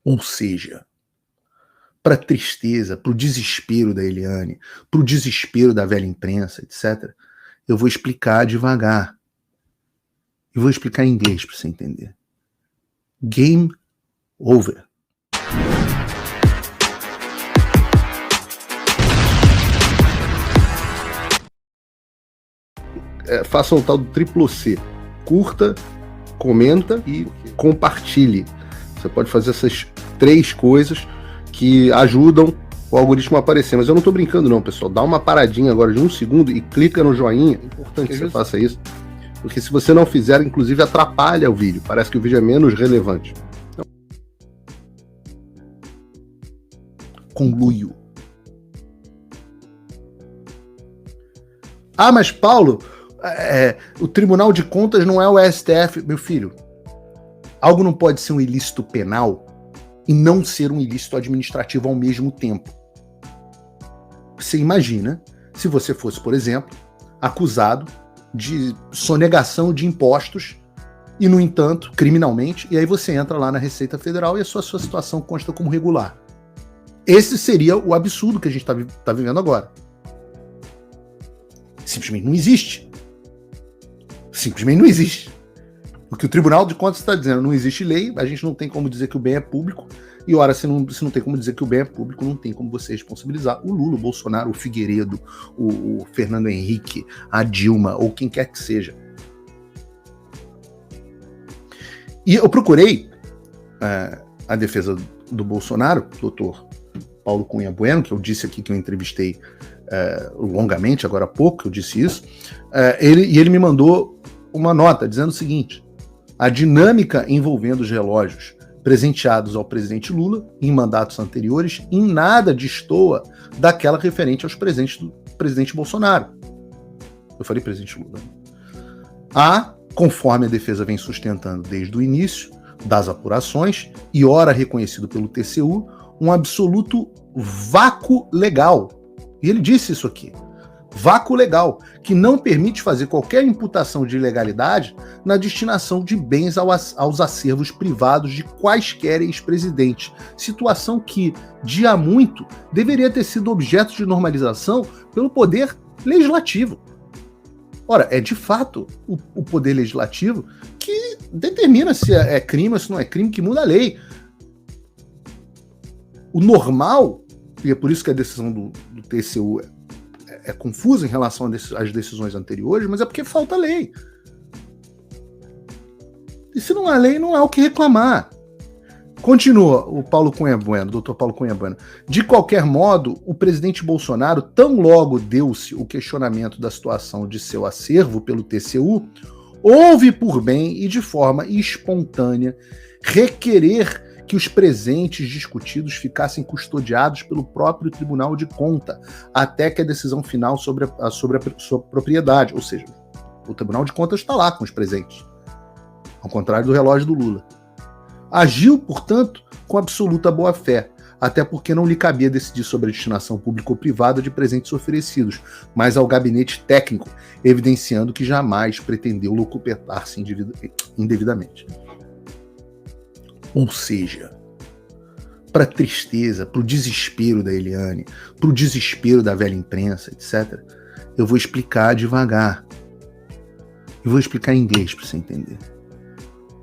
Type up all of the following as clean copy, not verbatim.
Ou seja, para a tristeza, para o desespero da Eliane, para o desespero da velha imprensa, etc., eu vou explicar devagar. Eu vou explicar em inglês para você entender. Game over. Faça o tal do triplo C. Curta, comenta e compartilhe. Você pode fazer essas 3 coisas que ajudam o algoritmo a aparecer. Mas eu não estou brincando não, pessoal. Dá uma paradinha agora de 1 segundo e clica no joinha. É importante que você faça isso. Porque se você não fizer, inclusive atrapalha o vídeo. Parece que o vídeo é menos relevante. Então, conluio. Ah, mas Paulo, o Tribunal de Contas não é o STF. Meu filho, algo não pode ser um ilícito penal e não ser um ilícito administrativo ao mesmo tempo. Você imagina se você fosse, por exemplo, acusado de sonegação de impostos e, no entanto, criminalmente, e aí você entra lá na Receita Federal e a sua situação consta como regular. Esse seria o absurdo que a gente está vivendo agora. Simplesmente não existe. Simplesmente não existe. O que o Tribunal de Contas está dizendo, não existe lei, a gente não tem como dizer que o bem é público, e ora, se não tem como dizer que o bem é público, não tem como você responsabilizar o Lula, o Bolsonaro, o Figueiredo, o Fernando Henrique, a Dilma, ou quem quer que seja. E eu procurei a defesa do Bolsonaro, doutor Paulo Cunha Bueno, que eu disse aqui que eu entrevistei longamente, agora há pouco, eu disse isso, ele me mandou uma nota dizendo o seguinte: a dinâmica envolvendo os relógios presenteados ao presidente Lula em mandatos anteriores em nada destoa daquela referente aos presentes do presidente Bolsonaro. Eu falei presidente Lula. Conforme a defesa vem sustentando desde o início das apurações, e ora reconhecido pelo TCU, um absoluto vácuo legal. E ele disse isso aqui. Vácuo legal, que não permite fazer qualquer imputação de ilegalidade na destinação de bens aos acervos privados de quaisquer ex-presidentes, situação que, de há muito, deveria ter sido objeto de normalização pelo Poder Legislativo. Ora, é de fato o Poder Legislativo que determina se é crime ou se não é crime, que muda a lei. O normal, e é por isso que a decisão do TCU é confusa em relação às decisões anteriores, mas é porque falta lei. E se não há lei, não há o que reclamar. Continua o Paulo Cunha Bueno, doutor Paulo Cunha Bueno. De qualquer modo, o presidente Bolsonaro, tão logo deu-se o questionamento da situação de seu acervo pelo TCU, houve por bem e de forma espontânea requerer que os presentes discutidos ficassem custodiados pelo próprio Tribunal de Contas, até que a decisão final sobre a sua propriedade, ou seja, o Tribunal de Contas está lá com os presentes, ao contrário do relógio do Lula. Agiu, portanto, com absoluta boa-fé, até porque não lhe cabia decidir sobre a destinação pública ou privada de presentes oferecidos, mas ao gabinete técnico, evidenciando que jamais pretendeu locupetar-se indevidamente. Ou seja, para a tristeza, para o desespero da Eliane, para o desespero da velha imprensa, etc., eu vou explicar devagar. Eu vou explicar em inglês para você entender.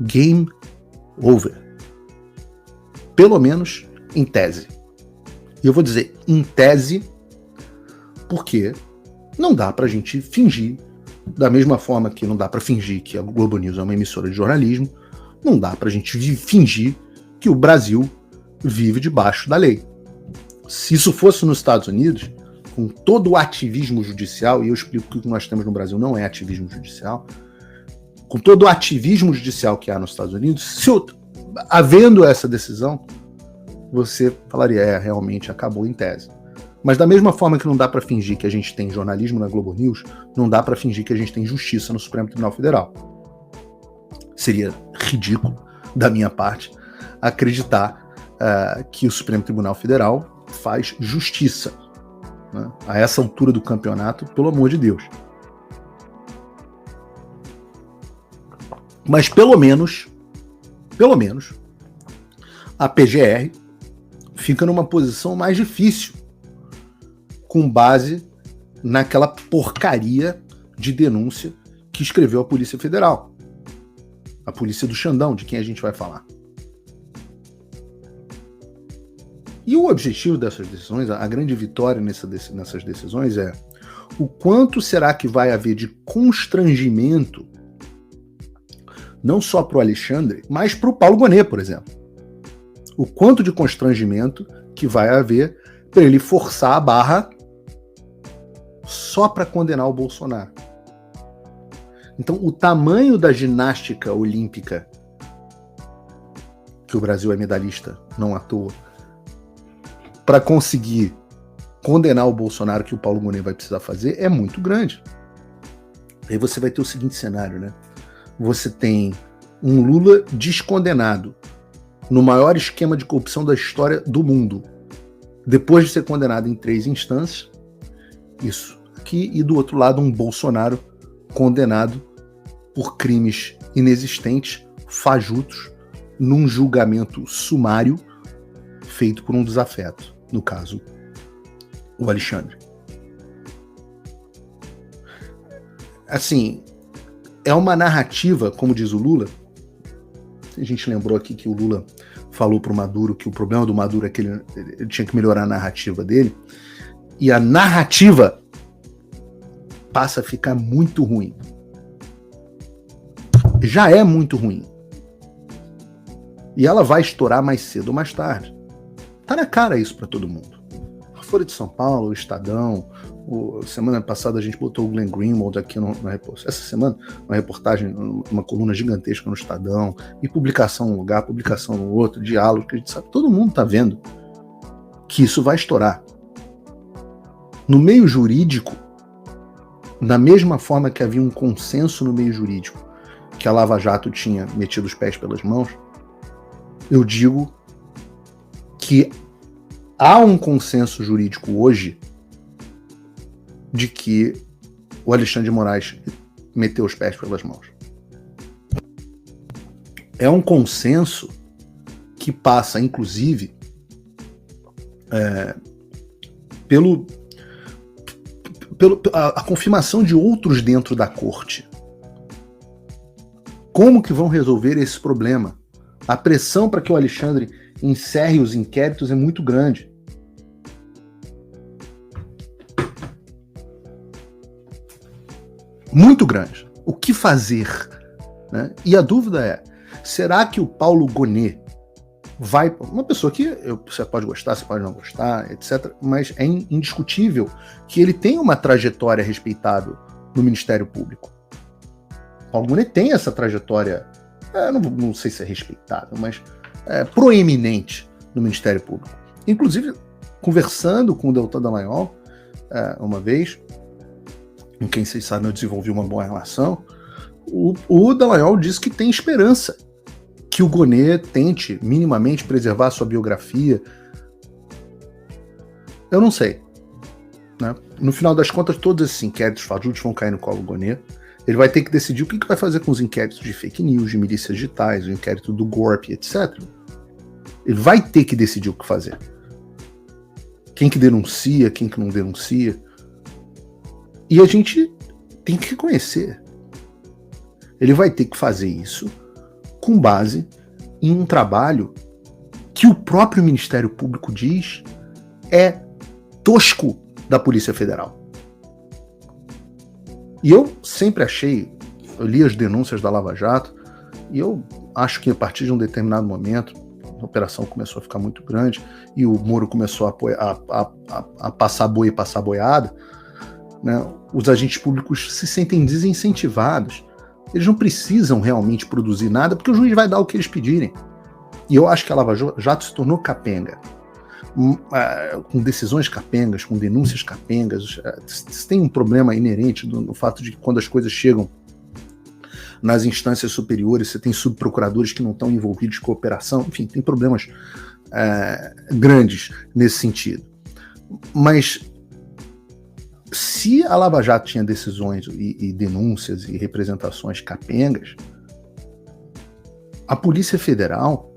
Game over. Pelo menos em tese. E eu vou dizer em tese porque não dá para a gente fingir, da mesma forma que não dá para fingir que a Globo News é uma emissora de jornalismo, não dá pra gente fingir que o Brasil vive debaixo da lei. Se isso fosse nos Estados Unidos, com todo o ativismo judicial, e eu explico que o que nós temos no Brasil não é ativismo judicial, com todo o ativismo judicial que há nos Estados Unidos, havendo essa decisão, você falaria, realmente acabou em tese. Mas da mesma forma que não dá pra fingir que a gente tem jornalismo na Globo News, não dá pra fingir que a gente tem justiça no Supremo Tribunal Federal. Seria ridículo da minha parte acreditar que o Supremo Tribunal Federal faz justiça, né? A essa altura do campeonato, pelo amor de Deus. Mas pelo menos, a PGR fica numa posição mais difícil, com base naquela porcaria de denúncia que escreveu a Polícia Federal. A polícia do Xandão, de quem a gente vai falar. E o objetivo dessas decisões, a grande vitória nessas decisões é o quanto será que vai haver de constrangimento, não só para o Alexandre, mas para o Paulo Gonet, por exemplo. O quanto de constrangimento que vai haver para ele forçar a barra só para condenar o Bolsonaro. Então, o tamanho da ginástica olímpica, que o Brasil é medalhista, não à toa, para conseguir condenar o Bolsonaro, que o Paulo Gonet vai precisar fazer, é muito grande. Aí você vai ter o seguinte cenário, né? Você tem um Lula descondenado no maior esquema de corrupção da história do mundo, depois de ser condenado em 3 instâncias, isso aqui, e do outro lado um Bolsonaro condenado por crimes inexistentes, fajutos, num julgamento sumário feito por um desafeto, no caso, o Alexandre. Assim, é uma narrativa, como diz o Lula. A gente lembrou aqui que o Lula falou para o Maduro que o problema do Maduro é que ele tinha que melhorar a narrativa dele, e a narrativa passa a ficar muito ruim. Já é muito ruim. E ela vai estourar mais cedo ou mais tarde. Tá na cara isso para todo mundo. A Folha de São Paulo, o Estadão, semana passada a gente botou o Glenn Greenwald aqui na reportagem. Essa semana, uma reportagem, uma coluna gigantesca no Estadão, e publicação num lugar, publicação no outro, diálogo, que a gente sabe, todo mundo tá vendo que isso vai estourar. No meio jurídico, da mesma forma que havia um consenso no meio jurídico que a Lava Jato tinha metido os pés pelas mãos, eu digo que há um consenso jurídico hoje de que o Alexandre de Moraes meteu os pés pelas mãos. É um consenso que passa, inclusive, a confirmação de outros dentro da corte. Como que vão resolver esse problema? A pressão para que o Alexandre encerre os inquéritos é muito grande. Muito grande. O que fazer? Né? E a dúvida é, será que o Paulo Gonet vai... Uma pessoa que você pode gostar, você pode não gostar, etc. Mas é indiscutível que ele tem uma trajetória respeitável no Ministério Público. Paulo Gonet tem essa trajetória, não sei se é respeitável, mas proeminente no Ministério Público. Inclusive, conversando com o Deltan Dallagnol, uma vez, com quem vocês sabem eu desenvolvi uma boa relação, o Dallagnol disse que tem esperança que o Gonet tente minimamente preservar a sua biografia. Eu não sei. Né? No final das contas, todos esses inquéritos fajutos vão cair no colo do Gonet. Ele vai ter que decidir o que vai fazer com os inquéritos de fake news, de milícias digitais, o inquérito do GORP, etc. Ele vai ter que decidir o que fazer. Quem que denuncia, quem que não denuncia. E a gente tem que reconhecer. Ele vai ter que fazer isso com base em um trabalho que o próprio Ministério Público diz é tosco da Polícia Federal. E eu sempre achei, eu li as denúncias da Lava Jato, e eu acho que a partir de um determinado momento, a operação começou a ficar muito grande, e o Moro começou a passar boi e passar boiada, né? Os agentes públicos se sentem desincentivados. Eles não precisam realmente produzir nada, porque o juiz vai dar o que eles pedirem. E eu acho que a Lava Jato se tornou capenga. Com decisões capengas, com denúncias capengas. Tem um problema inerente no fato de que quando as coisas chegam nas instâncias superiores, você tem subprocuradores que não estão envolvidos com operação, enfim, tem problemas grandes nesse sentido. Mas se a Lava Jato tinha decisões e denúncias e representações capengas, a Polícia Federal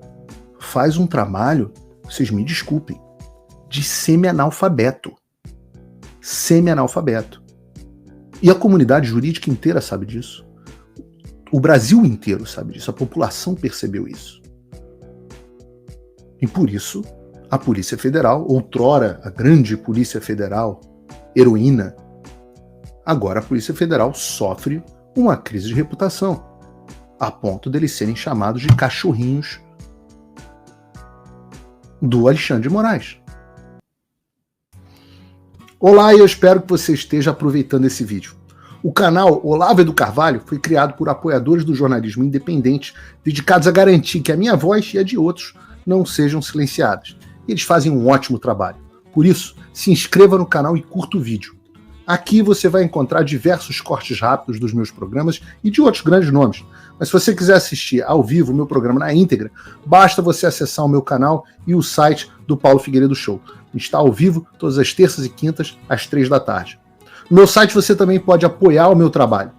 faz um trabalho, vocês me desculpem, de semi-analfabeto. Semi-analfabeto. E a comunidade jurídica inteira sabe disso. O Brasil inteiro sabe disso. A população percebeu isso. E por isso, a Polícia Federal, outrora a grande Polícia Federal, heroína, agora a Polícia Federal sofre uma crise de reputação, a ponto deles serem chamados de cachorrinhos do Alexandre de Moraes. Olá, e eu espero que você esteja aproveitando esse vídeo. O canal Olavo do Carvalho foi criado por apoiadores do jornalismo independente, dedicados a garantir que a minha voz e a de outros não sejam silenciadas. E eles fazem um ótimo trabalho. Por isso, se inscreva no canal e curta o vídeo. Aqui você vai encontrar diversos cortes rápidos dos meus programas e de outros grandes nomes. Mas se você quiser assistir ao vivo o meu programa na íntegra, basta você acessar o meu canal e o site do Paulo Figueiredo Show. Está ao vivo todas as terças e quintas, às 3 da tarde. No meu site você também pode apoiar o meu trabalho.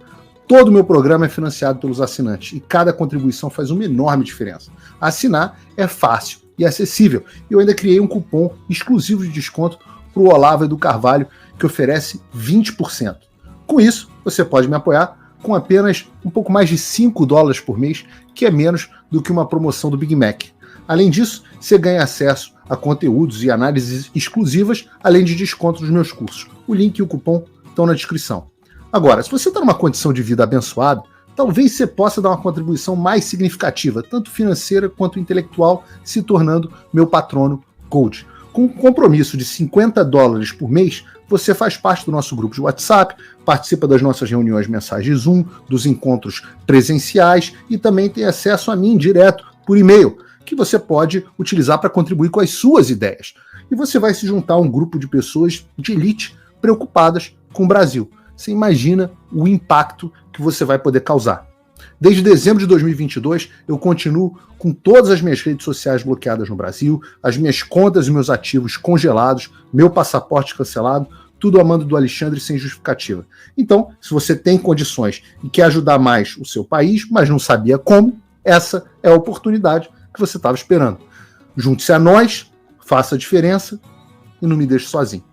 Todo o meu programa é financiado pelos assinantes e cada contribuição faz uma enorme diferença. Assinar é fácil e acessível. E eu ainda criei um cupom exclusivo de desconto para o Olavo do Carvalho, que oferece 20%. Com isso, você pode me apoiar com apenas um pouco mais de $5 por mês, que é menos do que uma promoção do Big Mac. Além disso, você ganha acesso a conteúdos e análises exclusivas, além de desconto nos meus cursos. O link e o cupom estão na descrição. Agora, se você está numa condição de vida abençoada, talvez você possa dar uma contribuição mais significativa, tanto financeira quanto intelectual, se tornando meu patrono Gold. Com um compromisso de $50 por mês, você faz parte do nosso grupo de WhatsApp, participa das nossas reuniões mensais de Zoom, dos encontros presenciais e também tem acesso a mim direto por e-mail, que você pode utilizar para contribuir com as suas ideias. E você vai se juntar a um grupo de pessoas de elite preocupadas com o Brasil. Você imagina o impacto que você vai poder causar. Desde dezembro de 2022, eu continuo com todas as minhas redes sociais bloqueadas no Brasil, as minhas contas e meus ativos congelados, meu passaporte cancelado, tudo a mando do Alexandre sem justificativa. Então, se você tem condições e quer ajudar mais o seu país, mas não sabia como, essa é a oportunidade que você estava esperando. Junte-se a nós, faça a diferença e não me deixe sozinho.